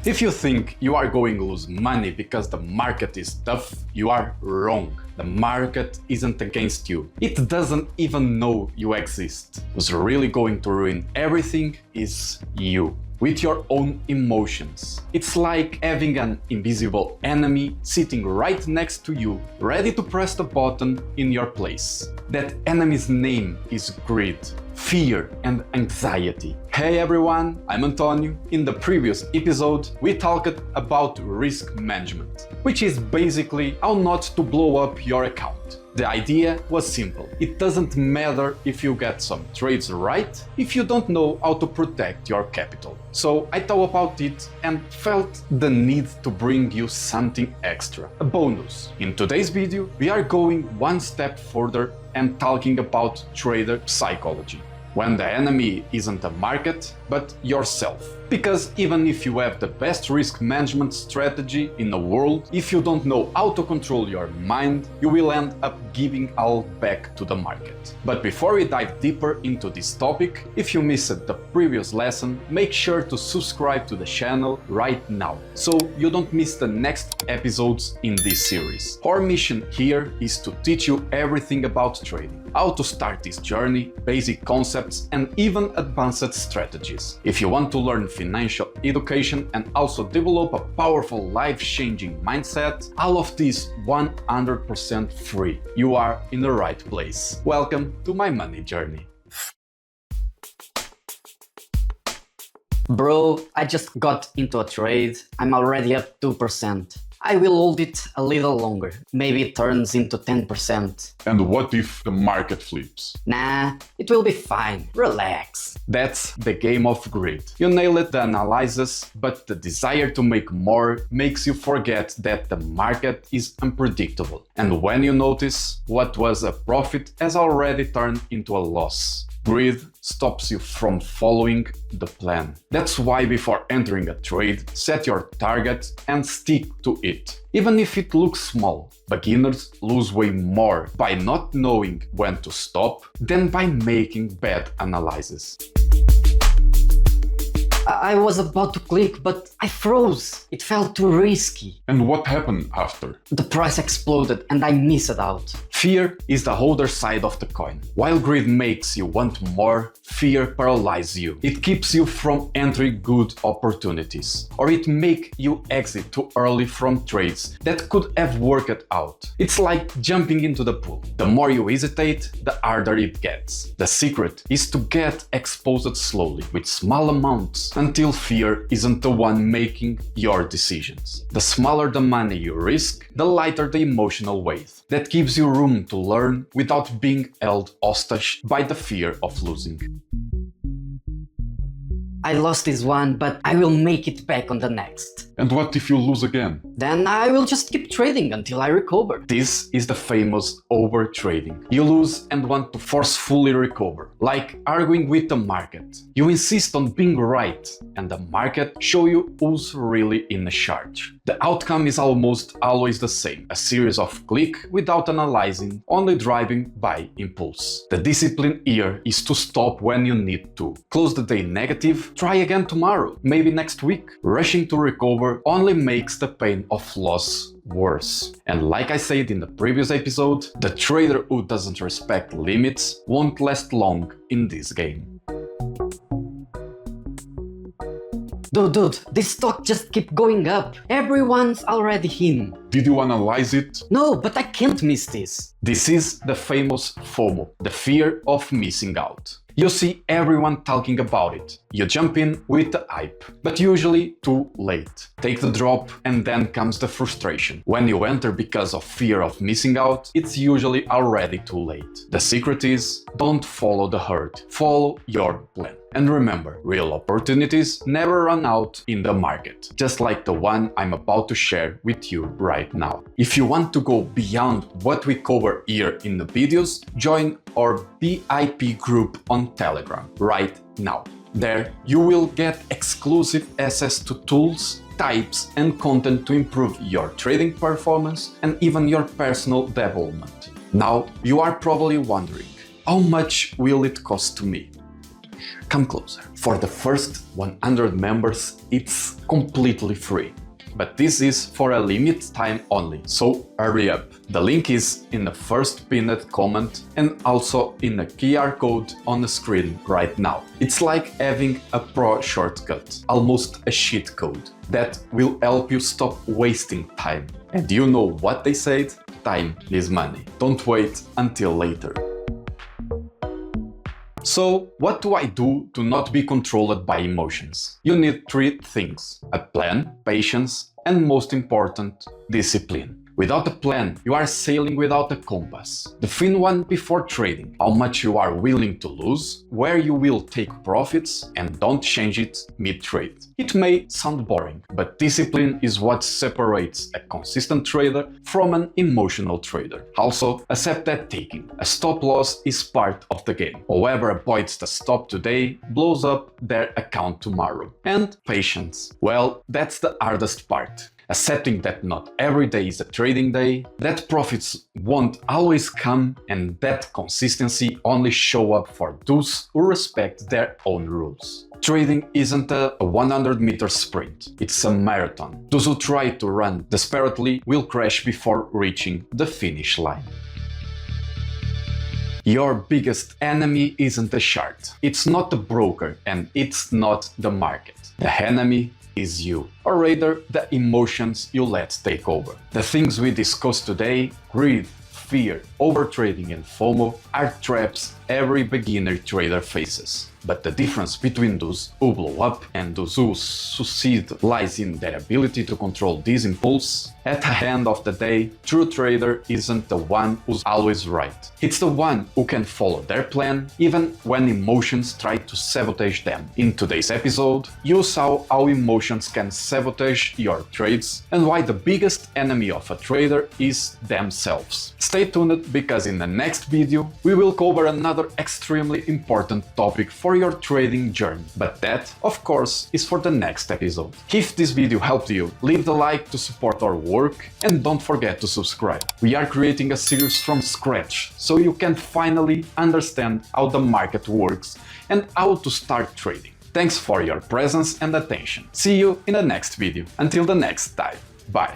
If you think you are going to lose money because the market is tough, you are wrong. The market isn't against you. It doesn't even know you exist. What's really going to ruin everything is you, with your own emotions. It's like having an invisible enemy sitting right next to you, ready to press the button in your place. That enemy's name is greed, fear, and anxiety. Hey everyone, I'm Antonio. In the previous episode, we talked about risk management, which is basically how not to blow up your account. The idea was simple. It doesn't matter if you get some trades right if you don't know how to protect your capital. So I thought about it and felt the need to bring you something extra, a bonus. In today's video, we are going one step further and talking about trader psychology. When the enemy isn't a market, but yourself. Because even if you have the best risk management strategy in the world, if you don't know how to control your mind, you will end up giving all back to the market. But before we dive deeper into this topic, if you missed the previous lesson, make sure to subscribe to the channel right now, so you don't miss the next episodes in this series. Our mission here is to teach you everything about trading, how to start this journey, basic concepts, and even advanced strategies. If you want to learn financial education and also develop a powerful life-changing mindset, all of this 100% free. You are in the right place. Welcome to my money journey. Bro, I just got into a trade. I'm already up 2%. I will hold it a little longer. Maybe it turns into 10%. And what if the market flips? Nah, it will be fine. Relax. That's the game of greed. You nail it, the analysis, but the desire to make more makes you forget that the market is unpredictable. And when you notice what was a profit has already turned into a loss. Greed stops you from following the plan. That's why before entering a trade, set your target and stick to it. Even if it looks small, beginners lose way more by not knowing when to stop than by making bad analyses. I was about to click, but I froze. It felt too risky. And what happened after? The price exploded and I missed out. Fear is the other side of the coin. While greed makes you want more, fear paralyzes you. It keeps you from entering good opportunities, or it makes you exit too early from trades that could have worked out. It's like jumping into the pool. The more you hesitate, the harder it gets. The secret is to get exposed slowly, with small amounts, until fear isn't the one making your decisions. The smaller the money you risk, the lighter the emotional weight. That gives you room to learn without being held hostage by the fear of losing. I lost this one, but I will make it back on the next. And what if you lose again? Then I will just keep trading until I recover. This is the famous overtrading. You lose and want to forcefully recover, like arguing with the market. You insist on being right, and the market shows you who's really in charge. The outcome is almost always the same, a series of clicks without analyzing, only driving by impulse. The discipline here is to stop when you need to. Close the day negative, try again tomorrow, maybe next week. Rushing to recover only makes the pain of loss worse. And like I said in the previous episode, the trader who doesn't respect limits won't last long in this game. Dude, this stock just keep going up. Everyone's already in. Did you analyze it? No, but I can't miss this. This is the famous FOMO, the fear of missing out. You see everyone talking about it. You jump in with the hype, but usually too late. Take the drop and then comes the frustration. When you enter because of fear of missing out, it's usually already too late. The secret is, don't follow the herd, follow your plan. And remember, real opportunities never run out in the market, just like the one I'm about to share with you right now. If you want to go beyond what we cover here in the videos, join our VIP group on Telegram right now. There, you will get exclusive access to tools, types, and content to improve your trading performance and even your personal development. Now, you are probably wondering, how much will it cost to me? Come closer. For the first 100 members, it's completely free. But this is for a limited time only, so hurry up. The link is in the first pinned comment and also in the QR code on the screen right now. It's like having a pro shortcut, almost a cheat code, that will help you stop wasting time. And you know what they said? Time is money. Don't wait until later. So, what do I do to not be controlled by emotions? You need three things: a plan, patience, and most important, discipline. Without a plan, you are sailing without a compass. Define one before trading: how much you are willing to lose, where you will take profits, and don't change it mid-trade. It may sound boring, but discipline is what separates a consistent trader from an emotional trader. Also, accept that taking a stop loss is part of the game. Whoever avoids the stop today blows up their account tomorrow. And patience. Well, that's the hardest part. Accepting that not every day is a trading day, that profits won't always come, and that consistency only show up for those who respect their own rules. Trading isn't a 100-meter sprint, it's a marathon. Those who try to run desperately will crash before reaching the finish line. Your biggest enemy isn't the chart, it's not the broker, and it's not the market. The enemy is you, or rather the emotions you let take over. The things we discussed today, greed, fear, overtrading and FOMO, are traps every beginner trader faces. But the difference between those who blow up and those who succeed lies in their ability to control this impulse. At the end of the day, true trader isn't the one who's always right. It's the one who can follow their plan even when emotions try to sabotage them. In today's episode, you saw how emotions can sabotage your trades and why the biggest enemy of a trader is themselves. Stay tuned, because in the next video we will cover another extremely important topic for your trading journey. But that, of course, is for the next episode. If this video helped you, leave the like to support our work, and don't forget to subscribe. We are creating a series from scratch, so you can finally understand how the market works and how to start trading. Thanks for your presence and attention. See you in the next video. Until the next time. Bye.